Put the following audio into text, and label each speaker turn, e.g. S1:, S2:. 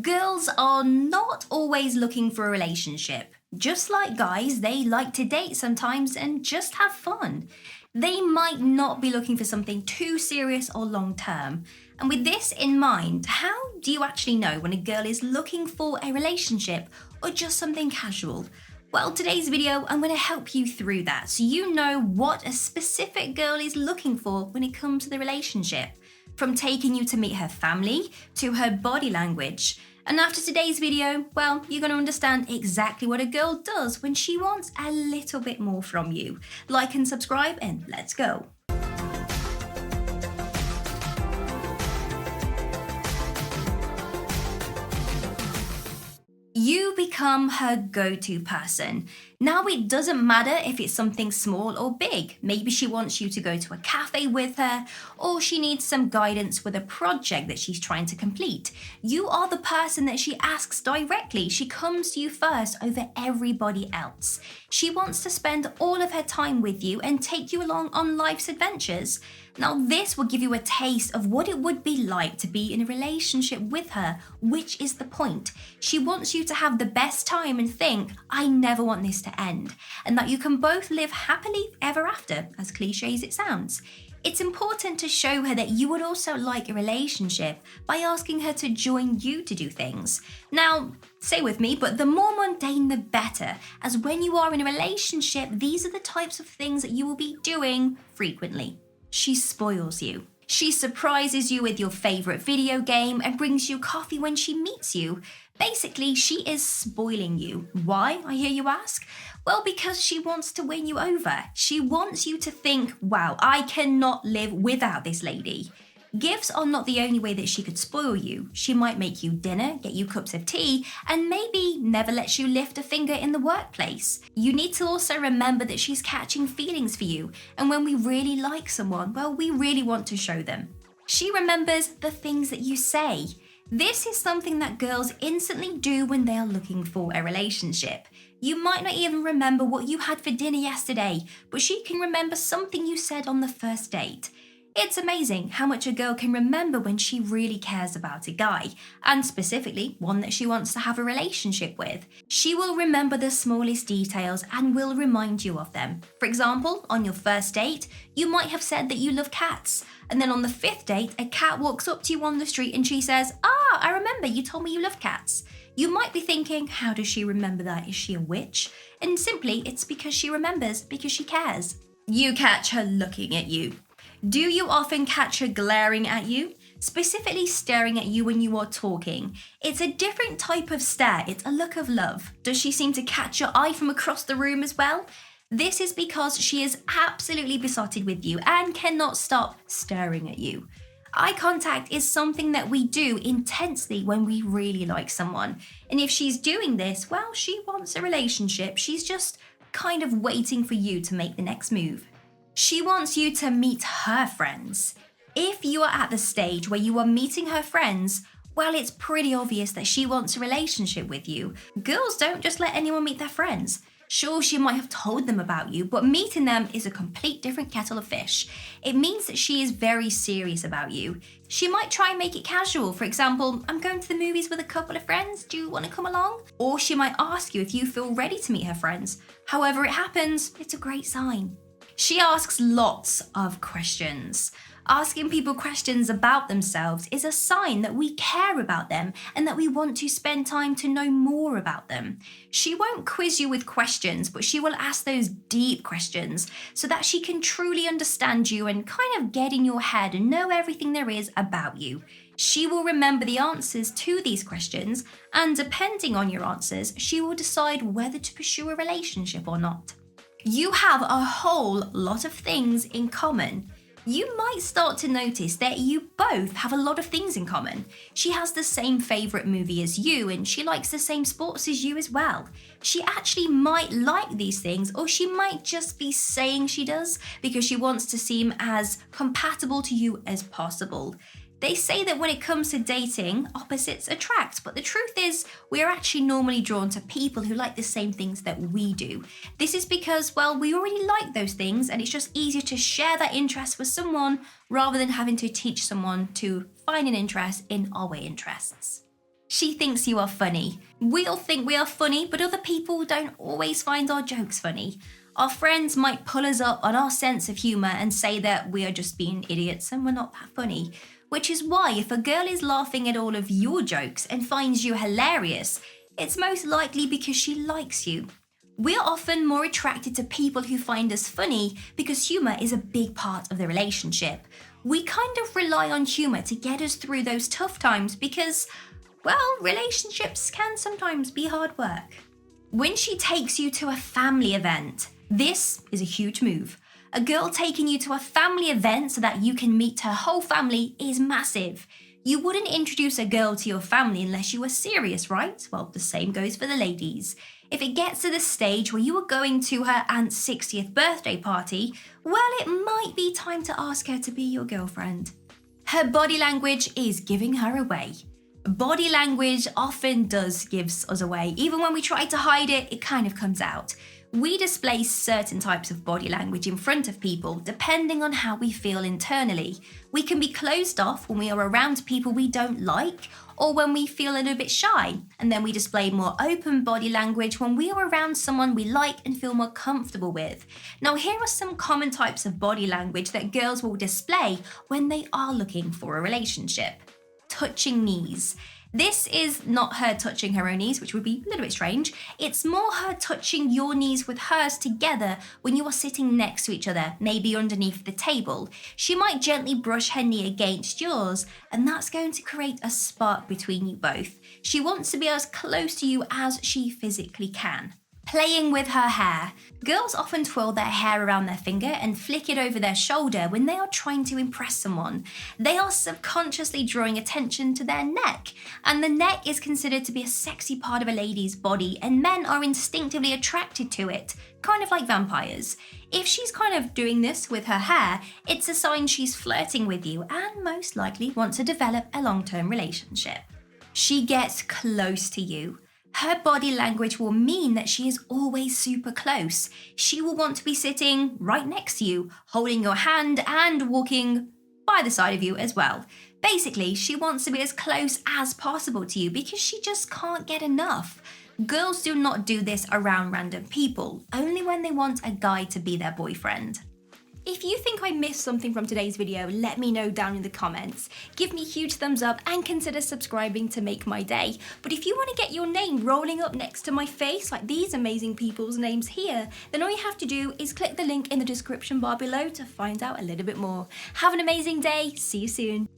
S1: Girls are not always looking for a relationship. Just like guys, they like to date sometimes and just have fun. They might not be looking for something too serious or long term. And with this in mind, how do you actually know when a girl is looking for a relationship or just something casual? Well, today's video, I'm going to help you through that so you know what a specific girl is looking for when it comes to the relationship. From taking you to meet her family to her body language. And after today's video, well, you're going to understand exactly what a girl does when she wants a little bit more from you. Like and subscribe and let's go. You become her go-to person. Now it doesn't matter if it's something small or big. Maybe she wants you to go to a cafe with her, or she needs some guidance with a project that she's trying to complete. You are the person that she asks directly. She comes to you first over everybody else. She wants to spend all of her time with you and take you along on life's adventures. Now this will give you a taste of what it would be like to be in a relationship with her, which is the point. She wants you to have the best time and think, I never want this to end, and that you can both live happily ever after, as cliche as it sounds. It's important to show her that you would also like a relationship by asking her to join you to do things. Now, stay with me, but the more mundane the better, as when you are in a relationship, these are the types of things that you will be doing frequently. She spoils you. She surprises you with your favorite video game and brings you coffee when she meets you. Basically, she is spoiling you. Why, I hear you ask? Well, because she wants to win you over. She wants you to think, wow, I cannot live without this lady. Gifts are not the only way that she could spoil you. She might make you dinner, get you cups of tea, and maybe never lets you lift a finger in the workplace. You need to also remember that she's catching feelings for you, and when we really like someone, well, we really want to show them. She remembers the things that you say. This is something that girls instantly do when they are looking for a relationship. You might not even remember what you had for dinner yesterday, but she can remember something you said on the first date. It's amazing how much a girl can remember when she really cares about a guy, and specifically one that she wants to have a relationship with. She will remember the smallest details and will remind you of them. For example, on your first date, you might have said that you love cats, and then on the fifth date, a cat walks up to you on the street and she says, I remember you told me you love cats. You might be thinking, how does she remember that? Is she a witch? And simply, it's because she remembers, because she cares. You catch her looking at you. Do you often catch her glaring at you? Specifically staring at you when you are talking. It's a different type of stare, it's a look of love. Does she seem to catch your eye from across the room as well? This is because she is absolutely besotted with you and cannot stop staring at you. Eye contact is something that we do intensely when we really like someone. And if she's doing this, well, she wants a relationship. She's just kind of waiting for you to make the next move. She wants you to meet her friends. If you are at the stage where you are meeting her friends, well, it's pretty obvious that she wants a relationship with you. Girls don't just let anyone meet their friends. Sure, she might have told them about you, but meeting them is a complete different kettle of fish. It means that she is very serious about you. She might try and make it casual. For example, I'm going to the movies with a couple of friends. Do you want to come along? Or she might ask you if you feel ready to meet her friends. However it happens, it's a great sign. She asks lots of questions. Asking people questions about themselves is a sign that we care about them and that we want to spend time to know more about them. She won't quiz you with questions, but she will ask those deep questions so that she can truly understand you and kind of get in your head and know everything there is about you. She will remember the answers to these questions, and depending on your answers, she will decide whether to pursue a relationship or not. You have a whole lot of things in common. You might start to notice that you both have a lot of things in common. She has the same favourite movie as you, and she likes the same sports as you as well. She actually might like these things, or she might just be saying she does because she wants to seem as compatible to you as possible. They say that when it comes to dating, opposites attract, but the truth is we are actually normally drawn to people who like the same things that we do. This is because, well, we already like those things and it's just easier to share that interest with someone rather than having to teach someone to find an interest in our interests. She thinks you are funny. We all think we are funny, but other people don't always find our jokes funny. Our friends might pull us up on our sense of humour and say that we are just being idiots and we're not that funny. Which is why if a girl is laughing at all of your jokes and finds you hilarious, it's most likely because she likes you. We're often more attracted to people who find us funny because humour is a big part of the relationship. We kind of rely on humour to get us through those tough times because, well, relationships can sometimes be hard work. When she takes you to a family event, this is a huge move. A girl taking you to a family event so that you can meet her whole family is massive. You wouldn't introduce a girl to your family unless you were serious, right? Well, the same goes for the ladies. If it gets to the stage where you are going to her aunt's 60th birthday party, well, it might be time to ask her to be your girlfriend. Her body language is giving her away. Body language often does give us away. Even when we try to hide it, it kind of comes out. We display certain types of body language in front of people depending on how we feel internally. We can be closed off when we are around people we don't like or when we feel a little bit shy. And then we display more open body language when we are around someone we like and feel more comfortable with. Now, here are some common types of body language that girls will display when they are looking for a relationship. Touching knees. This is not her touching her own knees, which would be a little bit strange. It's more her touching your knees with hers together when you are sitting next to each other, maybe underneath the table. She might gently brush her knee against yours, and that's going to create a spark between you both. She wants to be as close to you as she physically can. Playing with her hair. Girls often twirl their hair around their finger and flick it over their shoulder when they are trying to impress someone. They are subconsciously drawing attention to their neck, and the neck is considered to be a sexy part of a lady's body, and men are instinctively attracted to it, kind of like vampires. If she's kind of doing this with her hair, it's a sign she's flirting with you and most likely wants to develop a long-term relationship. She gets close to you. Her body language will mean that she is always super close. She will want to be sitting right next to you, holding your hand and walking by the side of you as well. Basically, she wants to be as close as possible to you because she just can't get enough. Girls do not do this around random people, only when they want a guy to be their boyfriend. If you think I missed something from today's video, let me know down in the comments. Give me a huge thumbs up and consider subscribing to make my day. But if you want to get your name rolling up next to my face, like these amazing people's names here, then all you have to do is click the link in the description bar below to find out a little bit more. Have an amazing day. See you soon.